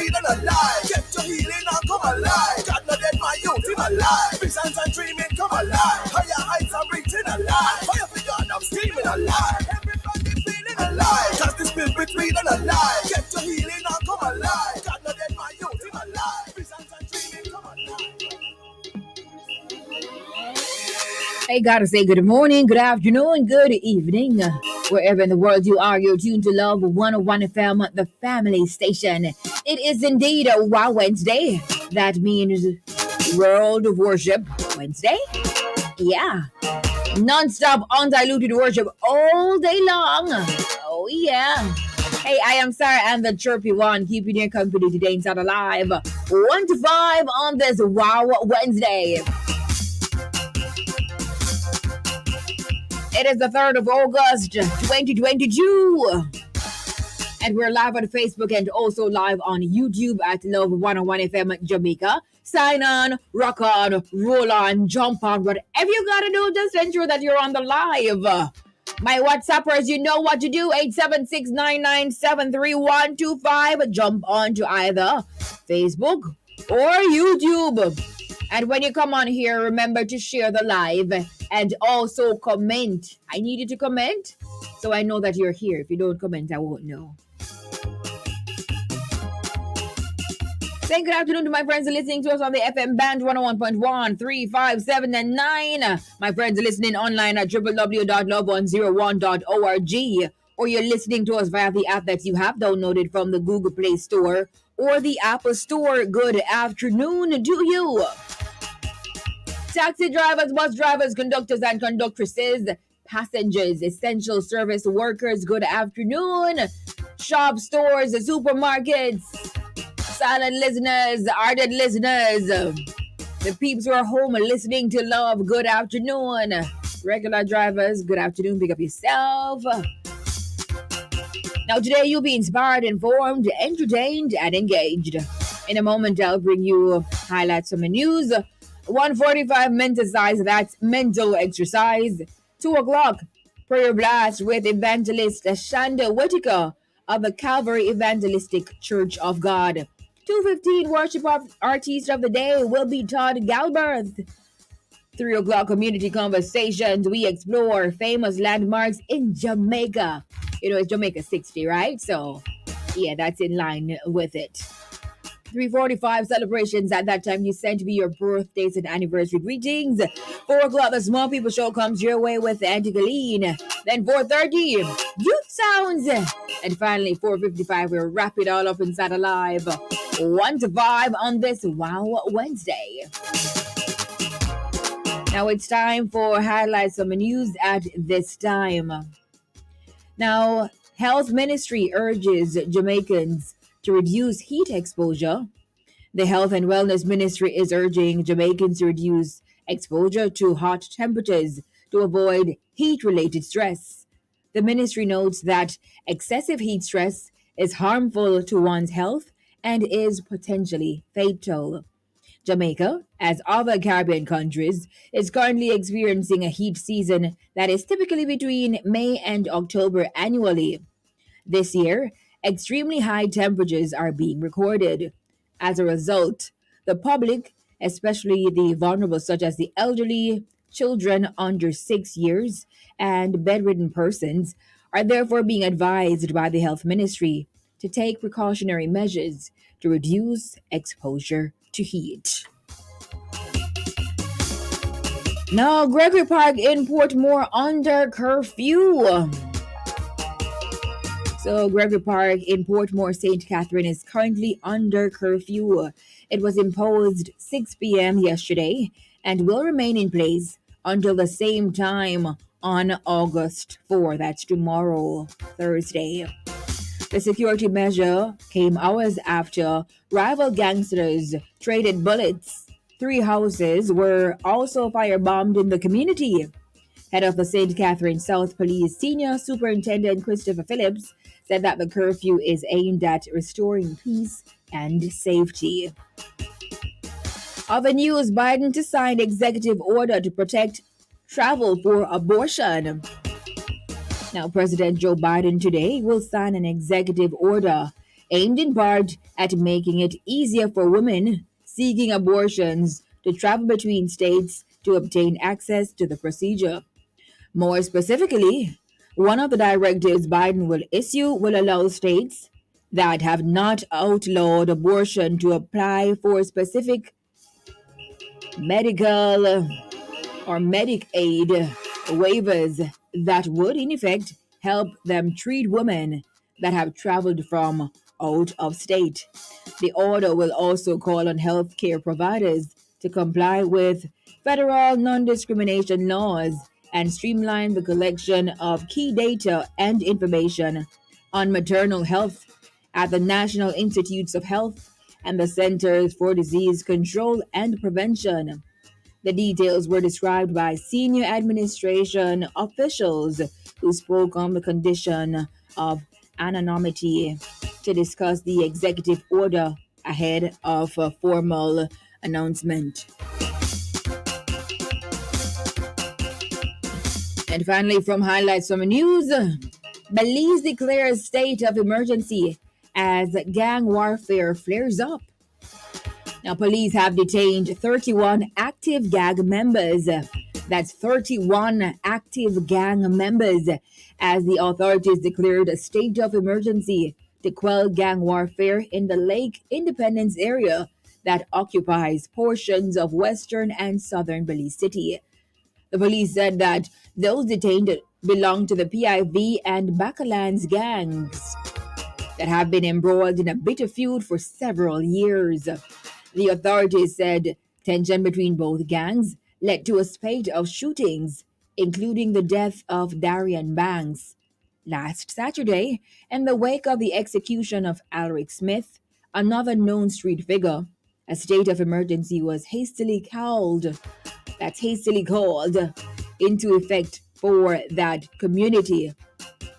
breathe and alive. Get your healing and come alive. God not dead, my youth, him alive. Visions and dreaming, come alive. Higher heights, I'm reaching alive. Fire for God, I'm screaming alive. Everybody feeling alive. Cause the spirit breathe and alive. Get your healing and come alive. God not dead, my youth, him alive. Visions and dreaming, come alive. Hey, gotta say good morning, good afternoon, good evening. Wherever in the world you are, you're tuned to Love 101 FM, the family station. It is indeed a Wow Wednesday. That means World of Worship Wednesday. Yeah. Non-stop, undiluted worship all day long. Oh, yeah. Hey, I am Sara-Ann, the chirpy one, keeping your company today inside alive. 1 to 5 on this Wow Wednesday. It is the 3rd of August, 2022. And we're live on Facebook and also live on YouTube at Love 101 FM Jamaica. Sign on, rock on, roll on, jump on, whatever you gotta do, just ensure that you're on the live. My WhatsAppers, you know what to do, 876-997-3125. Jump on to either Facebook or YouTube. And when you come on here, remember to share the live and also comment. I need you to comment so I know that you're here. If you don't comment, I won't know. Saying good afternoon to my friends listening to us on the FM band 101.1, 3, 5, 7, and 9. My friends listening online at www.love101.org, or you're listening to us via the app that you have downloaded from the Google Play Store or the Apple Store. Good afternoon to you. Taxi drivers, bus drivers, conductors and conductresses, passengers, essential service workers, good afternoon. Shop stores, supermarkets, silent listeners, ardent listeners, the peeps who are home listening to Love, good afternoon. Regular drivers, good afternoon, pick up yourself. Now today you'll be inspired, informed, entertained, and engaged. In a moment I'll bring you highlights from the news. 1:45 mental exercise, that's mental exercise. 2 o'clock, prayer blast with evangelist Shanda Whitaker of the Calvary Evangelistic Church of God. 2:15 worship artist of the day will be Todd Galbraith. 3 o'clock community conversations. We explore famous landmarks in Jamaica. You know, it's Jamaica 60, right? So, yeah, that's in line with it. 3:45 celebrations. At that time, you send me your birthdays and anniversary greetings. 4 o'clock, the Small People Show comes your way with Auntie Galeen. Then 4:30, Youth Sounds. And finally, 4:55, we'll wrap it all up inside Alive. 1 to 5 on this Wow Wednesday. Now it's time for highlights of the news at this time. Now, Health Ministry urges Jamaicans to reduce heat exposure. The Health and Wellness Ministry is urging Jamaicans to reduce exposure to hot temperatures to avoid heat-related stress. The ministry notes that excessive heat stress is harmful to one's health and is potentially fatal. Jamaica, as other Caribbean countries, is currently experiencing a heat season that is typically between May and October annually. This year, extremely high temperatures are being recorded. As a result, the public, especially the vulnerable such as the elderly, children under 6 years, and bedridden persons, are therefore being advised by the Health Ministry to take precautionary measures to reduce exposure to heat. Now, Gregory Park in Portmore under curfew. So, Gregory Park in Portmore, St. Catherine is currently under curfew. It was imposed 6 p.m. yesterday and will remain in place until the same time on August 4. That's tomorrow, Thursday. The security measure came hours after rival gangsters traded bullets. 3 houses were also firebombed in the community. Head of the St. Catherine South Police Senior Superintendent Christopher Phillips said that the curfew is aimed at restoring peace and safety. Other news, Biden to sign executive order to protect travel for abortion. Now, President Joe Biden today will sign an executive order aimed in part at making it easier for women seeking abortions to travel between states to obtain access to the procedure. More specifically, one of the directives Biden will issue will allow states that have not outlawed abortion to apply for specific medical or Medicaid waivers that would, in effect, help them treat women that have traveled from out of state. The order will also call on healthcare providers to comply with federal non discrimination laws and streamline the collection of key data and information on maternal health at the National Institutes of Health and the Centers for Disease Control and Prevention. The details were described by senior administration officials who spoke on the condition of anonymity to discuss the executive order ahead of a formal announcement. And finally, from highlights from the news, Belize declares state of emergency as gang warfare flares up. Now, police have detained 31 active gang members. That's 31 active gang members as the authorities declared a state of emergency to quell gang warfare in the Lake Independence area that occupies portions of western and southern Belize City. The police said that those detained belong to the PIV and Bacalan's gangs that have been embroiled in a bitter feud for several years. The authorities said tension between both gangs led to a spate of shootings, including the death of Darian Banks last Saturday in the wake of the execution of Alric Smith, another known street figure. A state of emergency was hastily called into effect for that community.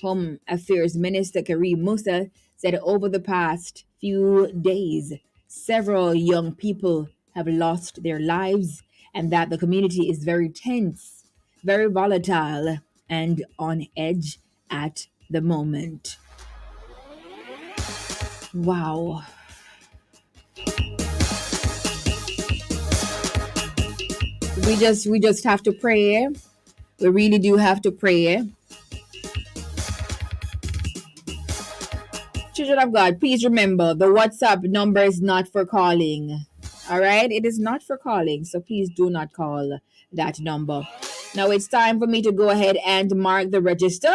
Home Affairs Minister Kareem Musa said over the past few days, several young people have lost their lives and that the community is very tense, very volatile, and on edge at the moment. Wow. We just have to pray. We really do have to pray. Children of God, please remember the WhatsApp number is not for calling. All right? It is not for calling. So please do not call that number. Now it's time for me to go ahead and mark the register.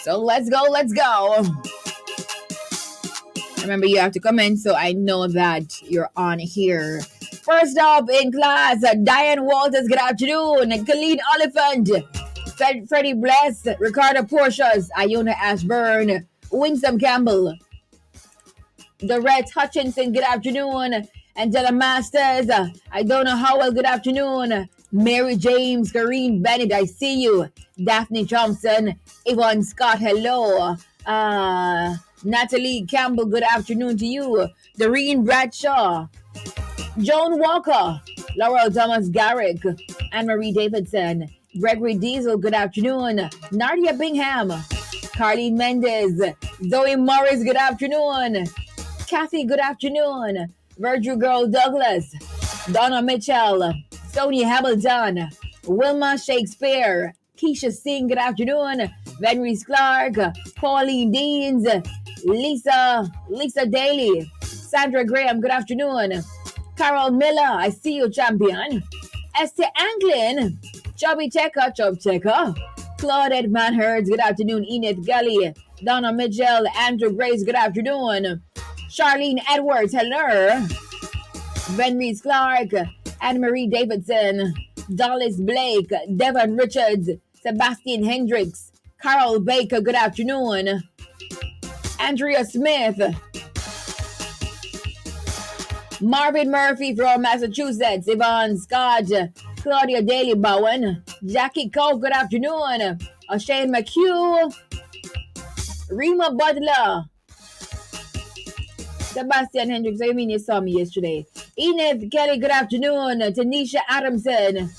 So let's go, let's go. Remember, you have to come in so I know that you're on here. First up in class, Diane Walters, good afternoon. Colleen Oliphant, Freddie Bless, Ricardo Portias, Iona Ashburn, Winsome Campbell, Dorette Hutchinson, good afternoon. Angela Masters, I don't know how well, good afternoon. Mary James, Kareen Bennett, I see you. Daphne Thompson, Yvonne Scott, hello. Natalie Campbell, good afternoon to you. Doreen Bradshaw, Joan Walker, Laurel Thomas Garrick, Anne-Marie Davidson, Gregory Diesel, good afternoon. Nadia Bingham, Carlene Mendez, Zoe Morris, good afternoon. Kathy, good afternoon. Virgil Girl Douglas, Donna Mitchell, Sonia Hamilton, Wilma Shakespeare, Keisha Singh, good afternoon. Venrys Clark, Pauline Deans, Lisa Daly, Sandra Graham, good afternoon. Carol Miller, I see you, champion. Esther Anglin, Chubby Checker, Claudette Manhurst, good afternoon. Enid Gully, Donna Mitchell, Andrew Grace, good afternoon. Charlene Edwards, hello. Venrys Clark, Anne-Marie Davidson, Dallas Blake, Devon Richards, Sebastian Hendricks, Carol Baker, good afternoon. Andrea Smith, Marvin Murphy from Massachusetts, Yvonne Scott, Claudia Daly Bowen, Jackie Cole, good afternoon. Shane McHugh, Rima Butler, Sebastian Hendricks, I mean you saw me yesterday. Enid Kelly, good afternoon. Tanisha Adamson.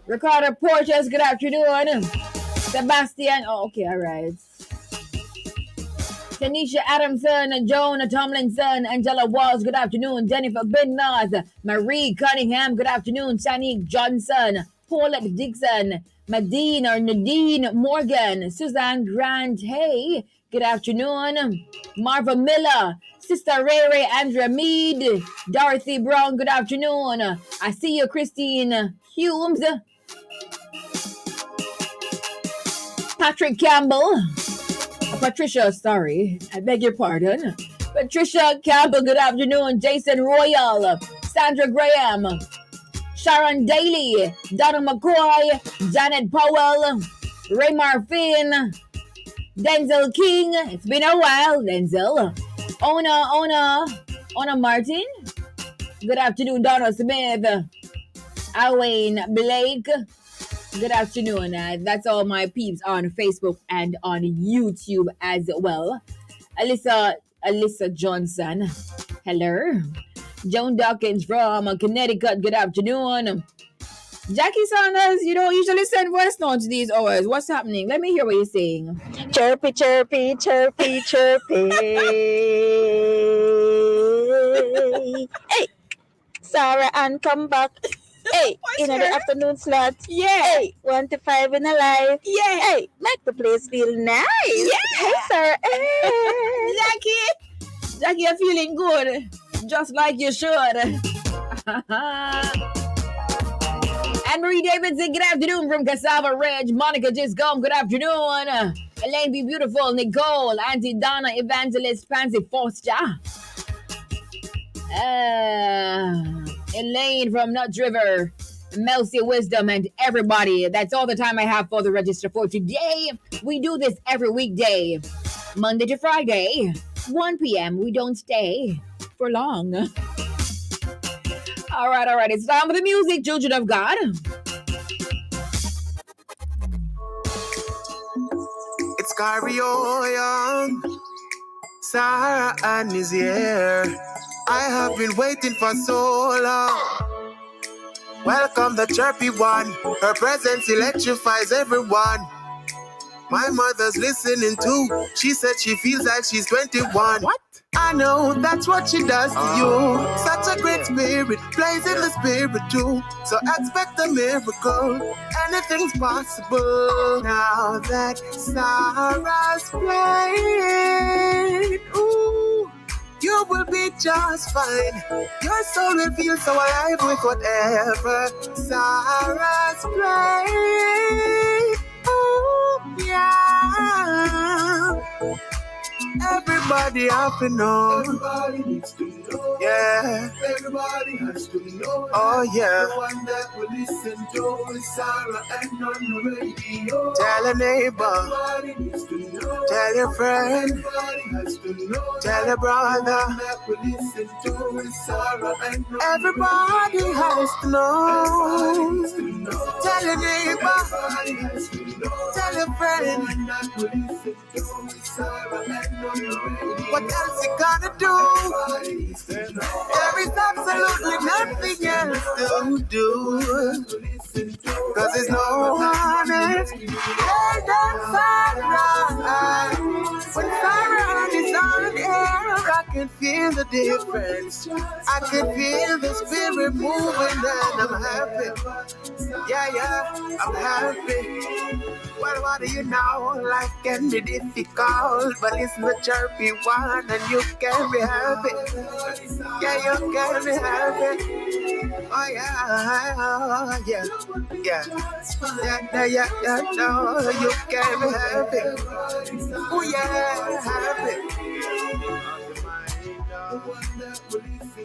Ricardo Porches, good afternoon. Sebastian, oh, okay, all right. Tanisha Adamson, Joan Tomlinson, Angela Walls, good afternoon. Jennifer Binnaz, Marie Cunningham, good afternoon. Shanique Johnson, Paulette Dixon, Nadine Morgan, Suzanne Grant, hey, good afternoon. Marva Miller, Sister Ray Andrea Mead, Dorothy Brown, good afternoon. I see you, Christine Humes, Patrick Campbell, Patricia, sorry, I beg your pardon. Patricia Campbell, good afternoon. Jason Royal, Sandra Graham, Sharon Daly, Donna McCoy, Janet Powell, Raymar Finn, Denzel King. It's been a while, Denzel. Ona Martin. Good afternoon, Donna Smith. Owen Blake. Good afternoon. That's all my peeps on Facebook and on YouTube as well. Alyssa Johnson. Hello. Joan Dawkins from Connecticut. Good afternoon. Jackie Sanders, you don't usually send voice notes these hours. What's happening? Let me hear what you're saying. Chirpy, chirpy, chirpy, chirpy. Hey, Sara-Ann, come back. Hey, in the afternoon slot. Yeah. Hey, 1 to 5 in a life. Yeah. Hey, make the place feel nice. Yeah. Hey, Sara-Ann. Jackie, you're feeling good. Just like you should. Anne-Marie Davidson, good afternoon from Cassava Ridge. Monica just gone, good afternoon. Elaine Be Beautiful, Nicole, Auntie Donna, Evangelist, Pansy Foster. Elaine from Nuts River, Melcy Wisdom, and everybody. That's all the time I have for the register for today. We do this every weekday, Monday to Friday, 1 p.m. We don't stay for long. All right. It's time for the music, children of God. It's Cario Young. Sara-Ann is here. I have been waiting for so long. Welcome the chirpy one. Her presence electrifies everyone. My mother's listening too. She said she feels like she's 21. What? I know that's what she does to you. Such a great spirit, plays in the spirit too. So expect a miracle. Anything's possible. Now that Sarah's playing, ooh, you will be just fine. Your soul will feel so alive with whatever Sarah's playing. Ooh, yeah. Everybody have to know. Everybody needs to know. Yeah. Everybody has to know. Oh yeah. The one that will listen to is Sara-Ann on the radio. Tell a neighbor. Everybody needs to know. Tell your friend. Everybody has to know. Tell your brother. The one that will listen to is Sara-Ann. Everybody has to know. Everybody needs to know. Tell your neighbor. Everybody has to know. Tell your friend. The one that will listen to is Sara-Ann. What else you gonna do? There is absolutely nothing else to do. Cause there's no one else. Hey, that's Sara-Ann. When Sara-Ann is on air, I can feel the difference. I can feel the spirit moving and I'm happy. Yeah, I'm happy. Well, what do you know? Life can be difficult, but it's the chirpy one and you can be happy. Yeah, you can be happy. Oh yeah. No, you can be happy. Oh yeah, happy.